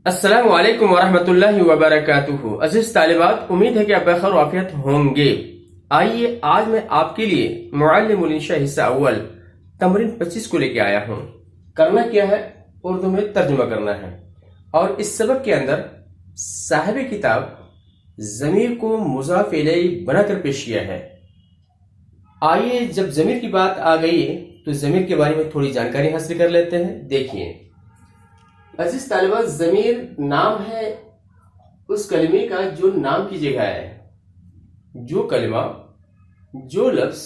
अस्सलामु अलैकुम वरहमतुल्लाहि वबरकातुहू। अजीज तालिबात, उम्मीद है कि आप बखैर वाफियत होंगे। आइए आज मैं आपके लिए मुअल्लिमुल इंशा हिस्सा अव्वल तमरीन 25 को लेके आया हूँ। करना क्या है? उर्दू में तर्जुमा करना है। और इस सबक के अंदर साहिब किताब जमीर को मुजाफ इलैहि बनाकर पेश किया है। आइए, जब जमीर की बात आ गई है तो जमीर के बारे में थोड़ी जानकारी हासिल कर लेते हैं। देखिए अजीज तालिबात, जमीर नाम है उस कलमे का जो नाम की जगह है। जो कलमा, जो लफ्ज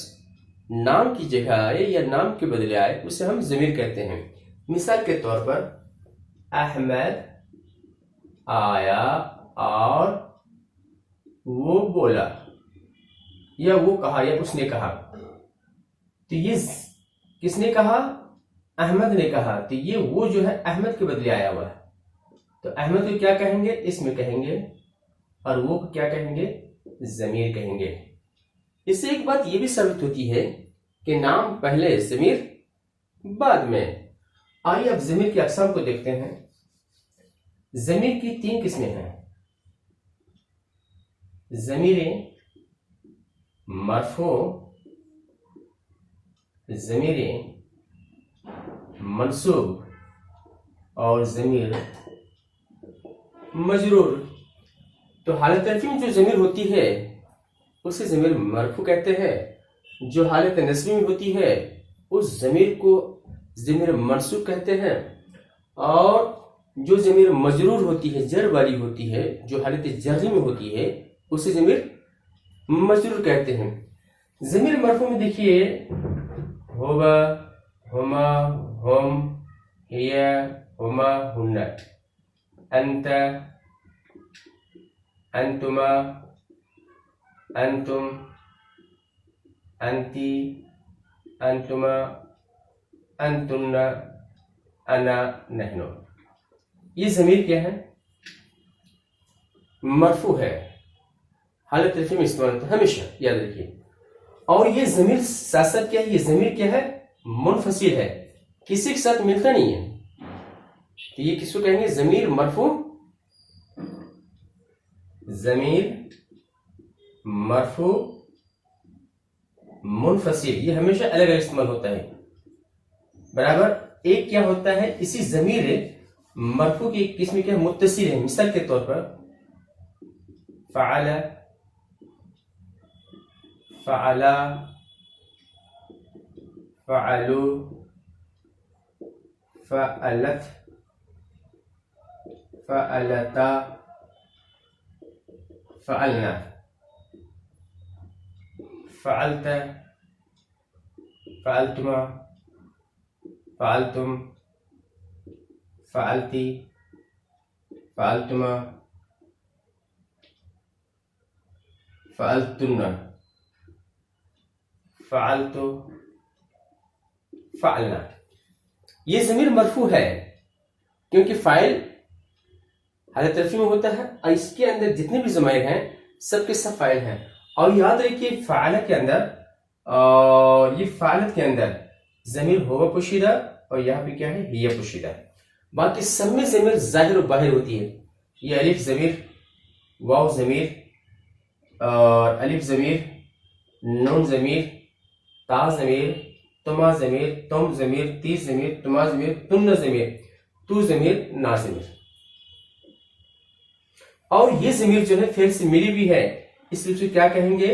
नाम की जगह आए या नाम के बदले आए उसे हम जमीर कहते हैं। मिसाल के तौर पर अहमद आया और वो बोला, या वो कहा, या उसने कहा। तो ये किसने कहा? अहमद ने कहा। तो ये वो जो है अहमद के बदले आया हुआ है। तो अहमद को क्या कहेंगे? इसमें कहेंगे। और वो को क्या कहेंगे? जमीर कहेंगे। इससे एक बात ये भी साबित होती है कि नाम पहले, जमीर बाद में। आइए अब जमीर की अकसाम को देखते हैं। जमीर की 3 किस्में हैं। जमीरें मरफू, जमीरें मंसूब और जमीर मजरूर। तो हालत रफ़ी में जो जमीर होती है उसे जमीर मरफू कहते हैं। जो हालत नस्बी में होती है उस जमीर को जमीर मंसूब कहते हैं। और जो जमीर मजरूर होती है, जर वाली होती है, जो हालत जर्री में होती है, उसे जमीर मजरूर कहते हैं। जमीर मरफू में देखिए होगा, हुमा, हुम, हिया, हुमा, हुन्ना, अंत, अंतुमा, अंतुम, अंती, अंतुमा, अंतुन्ना, अना, नहनो। ये जमीर क्या है? मरफू है। हालत रफ़ी में इस्तेमाल होता है, हमेशा याद रखिए। और ये जमीर साथ साथ क्या है? ये जमीर क्या है? मुनफसिल है, किसी के साथ मिलता नहीं है। तो ये किसको कहेंगे? जमीर मरफू, जमीर मरफू मुनफसिल। ये हमेशा अलग अलग इस्तेमाल होता है। बराबर एक क्या होता है? इसी जमीर मरफू की एक किस्म क्या मुत्तसिल है। मिसाल के तौर पर फ़अला, फ़अला, फ़अलू, फ़अलत, फ़अलता, फ़अलना, फ़अलत, फ़अलतुमा, फ़अलतुम, फ़अलती, फ़अलतुमा, फ़अलतुन्ना, फ़अलतु, फ़अलना। ये जमीर मरफू है क्योंकि फाइल हालत रफ़ी में होता है और इसके अंदर जितने भी ज़माइर हैं सबके सब फाइल हैं। और याद रखिए फ़अला के अंदर और ये फ़अलत के अंदर जमीर होगा पोशीदा और यहाँ पे क्या है? हिया पोशीदा। बाकी सब में जमीर जाहिर और बाहिर होती है। ये अलिफ जमीर, वाव जमीर, और अलिफ जमीर, नून जमीर, ता जमीर, तुमा जमीर, तुम जमीर, ती जमीर, तुमा जमीर, तुन्ना जमीर, तू जमीर, ना जमीर। और ये जमीर जो है फेल से मिली भी है, इसलिए उसे क्या कहेंगे?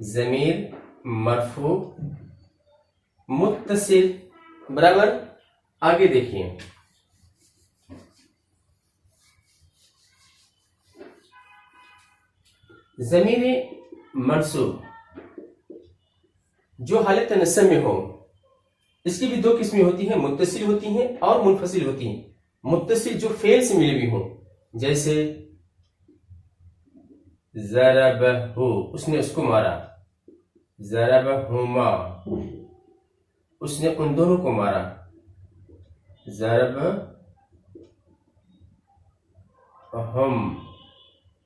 जमीर मरफू मुत्तसिल। बराबर। आगे देखिए, जमीर मंसूब जो हालत नस्ब में हो, इसकी भी 2 किस्में होती हैं, मुत्तसिल होती हैं और मुनफसिल होती हैं। मुत्तसिल जो फेल से मिली हुई हो, जैसे ज़रबहु, उसने उसको मारा। ज़रबहुमा, उसने उन दोनों को मारा। ज़रबहुम,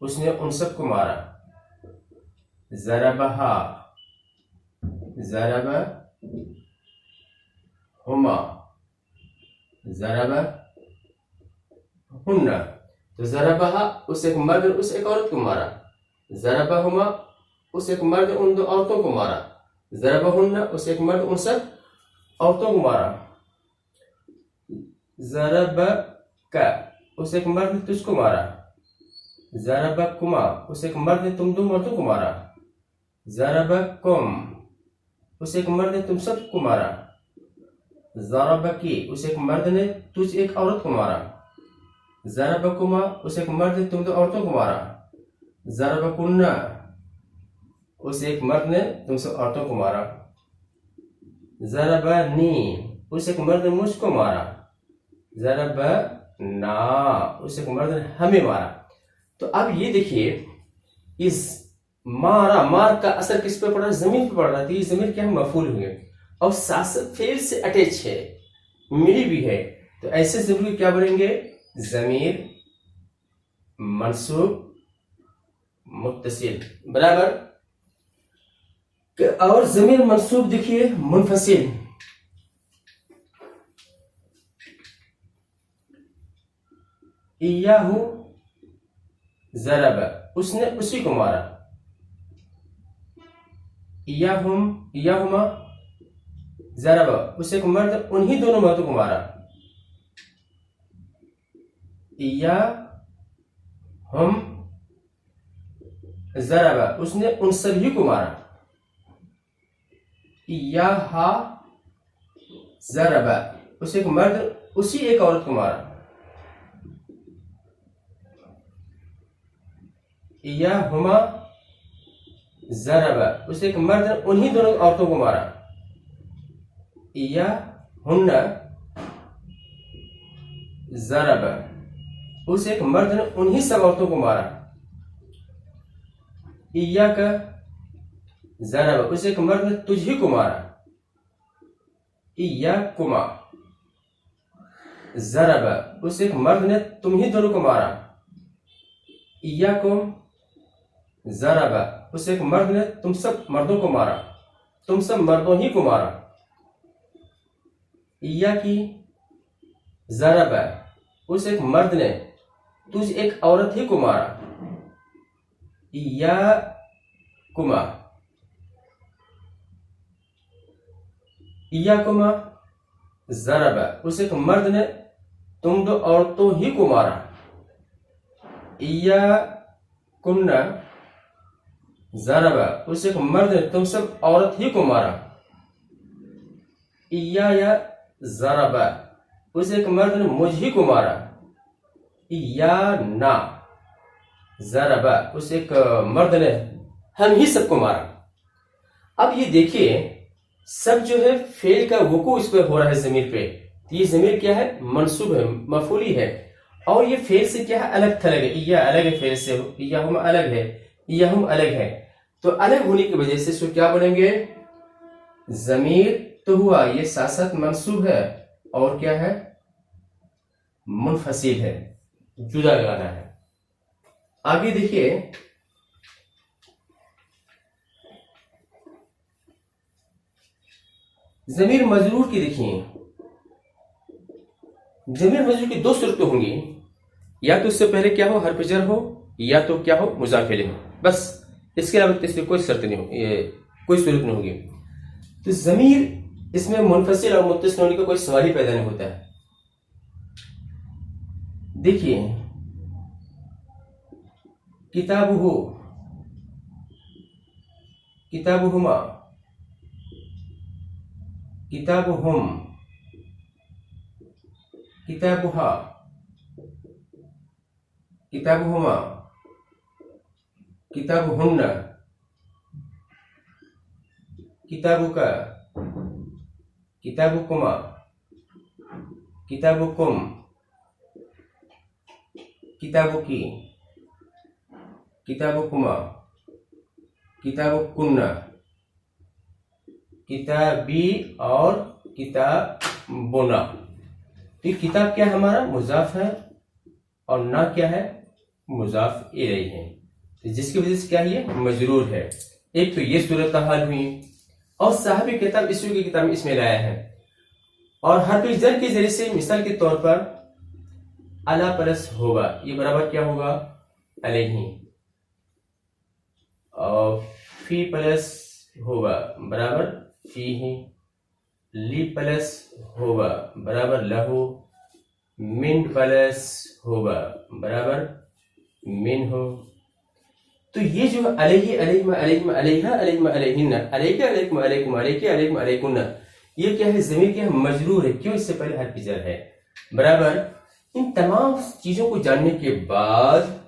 उसने उन सबको मारा। ज़रबहा, ज़रबहुमा, ज़रबहुमा, हुन्ना। तो ज़रबहा उस एक मर्द ने उस एक औरत को मारा, ज़रबहुमा उस एक मर्द उन दो औरतों को मारा, ज़रबहुन्ना उस एक मर्द उन सब औरतों को मारा, ज़रबका उस एक मर्द ने तुझको मारा, ज़रबकुमा उस एक मर्द ने तुम दो मर्दों को मारा, ज़रबकुम उस एक मर्द ने तुम सबको मारा, ज़रबकी उस एक मर्द ने तुझ एक औरत को मारा, ज़रबकुमा उस एक मर्द ने तुम दो औरतों को मारा, ज़रबकुन्ना उस एक मर्द ने तुम सब औरतों को मारा, ज़रबनी उस एक मर्द ने मुझको मारा, ज़रबना उस एक मर्द ने हमें मारा। तो अब ये देखिए, इस मारा मार का असर किस पे पड़ रहा है? जमीन पे पड़ रहा है। तो ये जमीन क्या है? मफूल हुए और साथ फेल से अटैच है, मिली भी है। तो ऐसे जमीर क्या बनेंगे? जमीर मंसूब मुत्तसिल बराबर। और जमीर मंसूब देखिए मुनफसिल, इयाहू ज़रब उसने उसी को मारा, इयाहुमा ज़रब उस एक मर्द उन्हीं दोनों मर्दों को मारा, इयाहुम ज़रब उसने उन सभी को मारा, इयाहा ज़रब उस एक मर्द उसी एक औरत को मारा, इयाहुमा ज़रब उस एक मर्द ने उन्हीं दोनों औरतों को मारा, इयाहुन्ना ज़रब उस एक मर्द ने उन्हीं सब औरतों को मारा, इय्याका ज़रब उस एक मर्द ने तुझी को मारा, इय्याकुमा ज़रब उस एक मर्द ने तुम ही दोनों को मारा, इय्याकुम ज़रब उस एक मर्द ने तुम सब मर्दों को मारा, तुम सब मर्दों ही को मारा, इय्याकी ज़रब उस एक मर्द ने तुझ एक औरत ही को मारा, इय्याकुमा इय्याकुमा ज़रब उस एक मर्द ने तुम दो औरतों ही को मारा, इय्याकुन्ना ज़रब उस एक मर्द ने तुम सब औरत ही को मारा, इय्याया ज़रब उस एक मर्द ने मुझ ही को मारा, इय्याना ज़रब उस एक मर्द ने हम ही सबको मारा। अब ये देखिए, सब जो है फेल का वुकू इस पर हो रहा है जमीर पे। तो ये जमीर क्या है? मंसूब है, मफूली है। और ये फेल से क्या है? अलग थलग है। इया अलग है फेल से, इयाहुम अलग है, इयाहुम अलग है। तो अलग होने की वजह से इसको क्या बनेंगे? जमीर तो हुआ ये साथ साथ मंसूब है और क्या है? मुनफसिल है, जुदा लगाना है। आगे देखिए, जमीर मजरूर की देखिए, जमीर मजरूर की दो सूरतें होंगी, या तो इससे पहले क्या हो? हर्फ जर हो, या तो क्या हो? मुज़ाफ इलैह हो। बस इसके अलावा इसलिए कोई शर्त नहीं हो, कोई सूरत नहीं होगी। तो जमीर इसमें मुनफसिल और मुत्तसिल होने का कोई सवाल ही पैदा नहीं होता है। देखिए, किताबुहु, किताबुहुमा, किताबुहुम, किताबुहा, किताबुहुमा, किताबुहुन्ना, किताबुका, किताबुकुमा, किताबुकुम, किताबुकी, किताबुकुमा, किताबुकुन्ना, किताबी और किताबुना। तो किताब क्या है? हमारा मुजाफ है और ना क्या है? मुजाफ इलैह है। तो जिसकी वजह से क्या है? ये मजरूर है। एक तो ये सूरत हाल हुई, और साहब किताब ईसवी की किताब इसमें लाया है। और हर्फ जर के जरिए से मिसाल के तौर पर अला प्लस होगा, ये बराबर क्या होगा, अलैहि। और फी प्लस होगा बराबर फीही। ली प्लस होगा बराबर लहू। मिन प्लस होगा बराबर मिनहु। तो ये जो अलैहि अलैहिम अलैहिम अलैहा अलैहिम अलैहिन्ना अलैका अलैकुम अलैकुम अलैके अलैकुम अलैकुन्ना, ये क्या है, ज़मीर क्या है, मजरूर है। क्यों, इससे पहले हर्फ जर है बराबर। इन तमाम चीजों को जानने के बाद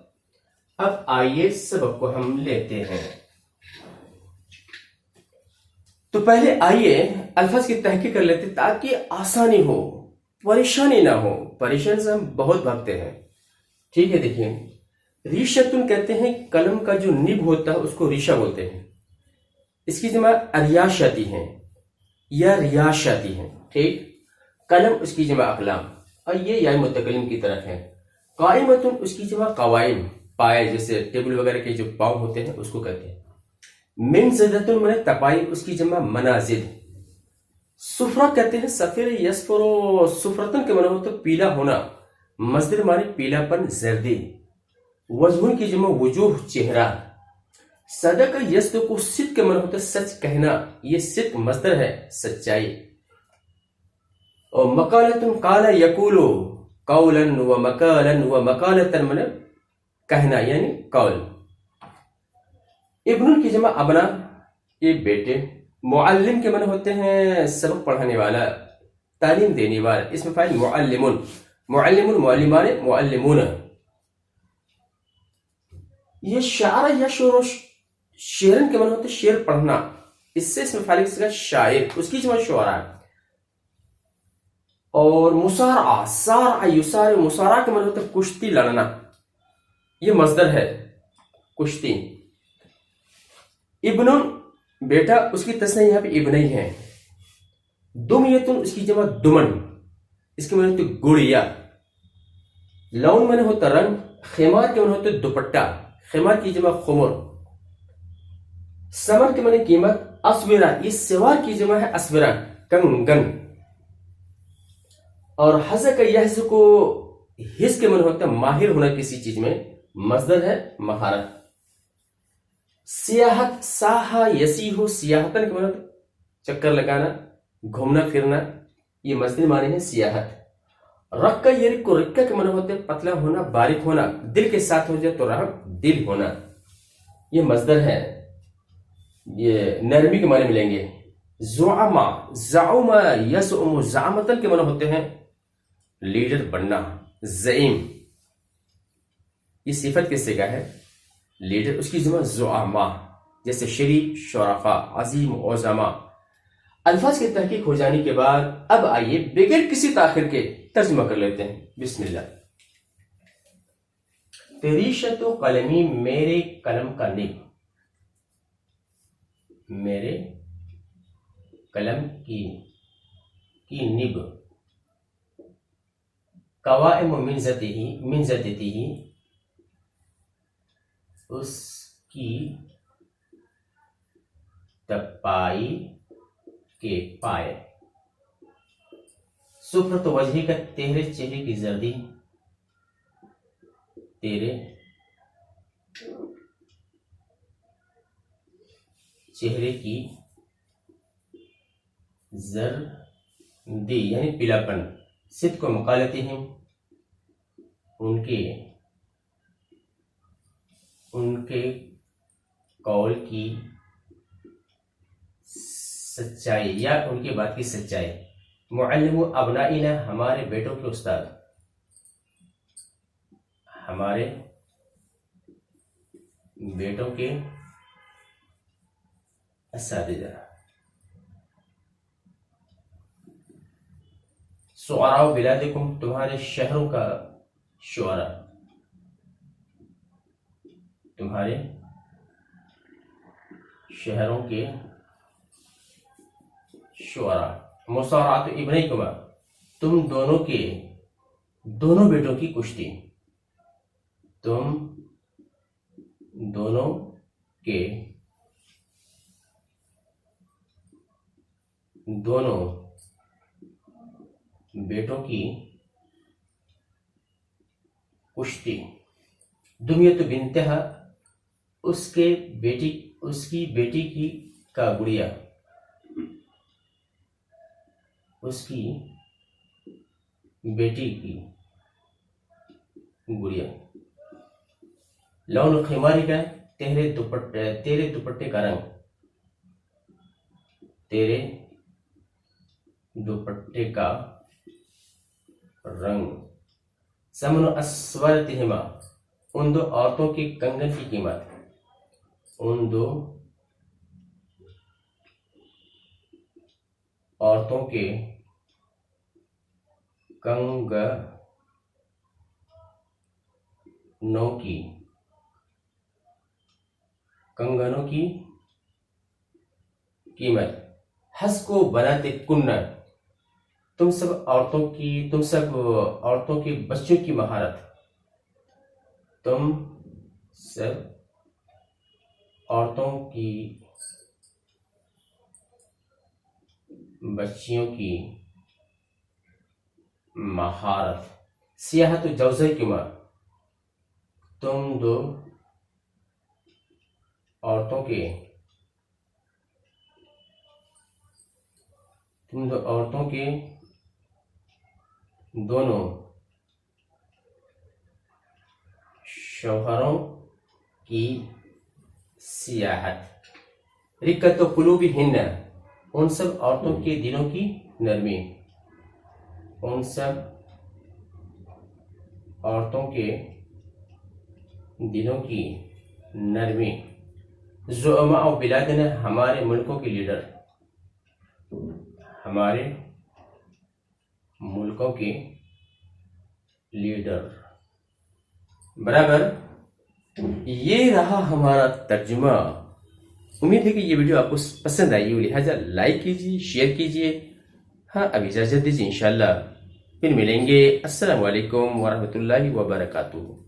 अब आइए सबक को हम लेते हैं। तो पहले आइए अल्फाज की तहकीक कर लेते ताकि आसानी हो, परेशानी ना हो। परेशानी से हम बहुत भागते हैं, ठीक है। देखिए, रिशतुन कहते हैं कलम का जो निब होता है उसको रिशा बोलते हैं। इसकी जमा अरियाश आती है या रियाश आती है, ठीक। कलम उसकी जमा अकलाम, और ये या मुतकल्लिम की तरफ है। काइमतुन उसकी जमा कवाइम, पाए जैसे टेबल वगैरह के जो पाँव होते हैं उसको कहते हैं। मिन ज़दतुन मैंने तपाई, उसकी जमा मनाजिद। सुफरा कहते हैं सफेर यस्फरो, सुफरतन के माने होता पीला होना, मजदर माने पीलापन, जर्दी। वजहुन की जमा वजूह, चेहरा। सदक यस्दकु, सिद्क के माने होता सच कहना, ये सिद्क मजदर है, सच्चाई। और मकालतुन काला यकूलो, कौलन व मकालन व मकालतन माने कहना यानी कौल। इब्नुल की जमा अबना, ये बेटे। मुअल्लिम के माने होते हैं सबक पढ़ाने वाला, तालीम देने वाला। इसमें फाइल मुअल्लिमुन, मुअल्लिमुन मुअल्लिमाने मुअल्लिमुन। ये शायर या शुरू, शेरन के माने होते शेर पढ़ना, इससे इसमें फाइल इसका शायर, उसकी जमा शुअरा। और मुसारा, सारा युसार, मुसारा के माने होते कुश्ती लड़ना, ये मजदर है, कुश्ती। इब्नुन बेटा, उसकी तस्नीह यहाँ पे इब्नई है। दुमयतुन उसकी जमा दुमन, इसके माने होते गुड़िया। लौन माने होता रंग, खेमार के माने होते दुपट्टा, खेमार की जमा खुमर। समर के माने कीमत, अस्विरा, इस सिवार की जमा है अस्विरा, कंगन। और हज़ का यहज़ को हिस के माने होता माहिर होना किसी चीज में, मजदर है महारत। सियाहत, साहा यसीहु, सियाहतन के माने चक्कर लगाना, घूमना फिरना, ये मजदर माने हैं सियाहत। रक्का यरिको, रिक्का के माने होते पतला होना, बारीक होना, दिल के साथ हो जाए तो रहम, दिल होना, ये मजदर है। ये नरमी के माने मिलेंगे। ज़ुआमा, ज़ाउमा यसउमु, ज़ामतन के माने होते हैं लीडर बनना, ज़ईम। ये सिफत किससे का है, लीडर, उसकी जमा ज़ुआमा, जैसे शरीफ, शुरफा, अजीम, ओज़मा। अल्फाज की तहकीक हो जाने के बाद अब आइए बगैर किसी ताखिर के तर्जुमा कर लेते हैं। बिस्मिल्लाह। तरीशतु कलमी, मेरे कलम का निब, मेरे कलम की निब। कवाइम मिन ज़तिही, उसकी तपाई के पाए। सुफ्रत वजही का, तेरे चेहरे की जर्दी, तेरे चेहरे की जर्दी यानी पीलापन। सिद्क को मकालती हैं, उनके कौल की सच्चाई या उनकी बात की सच्चाई। मुअल्लिमु अबनाइना, हमारे बेटों के उस्ताद, हमारे बेटों के असातिज़ा। शुअरा बिलादिकुम, तुम्हारे शहरों का शुअरा, तुम्हारे शहरों के शुअरा। मुसारात इब्नैकुमा, तुम दोनों के, दोनों बेटों की कुश्ती, तुम दोनों के, दोनों बेटों की उश्ती, दुमियत बिनतहा, उसकी बेटी की का गुड़िया, उसकी बेटी की गुड़िया। लौन खिमारी का, तेरे दुपट्टे का रंग, तेरे दुपट्टे का रंग। समन अस्वरतिहिमा, उन दो औरतों के कंगन की कीमत, उन दो औरतों के कंगनों की कीमत। हंस को बनाते कुन्ना, तुम सब औरतों के बच्चों की महारत, तुम सब औरतों की बच्चियों की महारत। सियाहत जौज़े की माँ, तुम दो औरतों के दोनों शौहरों की सियाहत। रिक्कत कुलूबी हिन्ना, उन सब औरतों के दिलों की नरमी, उन सब औरतों के दिलों की नरमी। ज़ुअमा और बिलादना, हमारे मुल्कों के लीडर, हमारे मुल्कों के लीडर। बराबर, ये रहा हमारा तर्जुमा। उम्मीद है कि ये वीडियो आपको पसंद आई हो, लिहाजा लाइक कीजिए, शेयर कीजिए। हाँ, अब इजाजत दीजिए, इंशाल्लाह फिर मिलेंगे। अस्सलाम वालेकुम वरहमतुल्लाहि वबरकातुहू।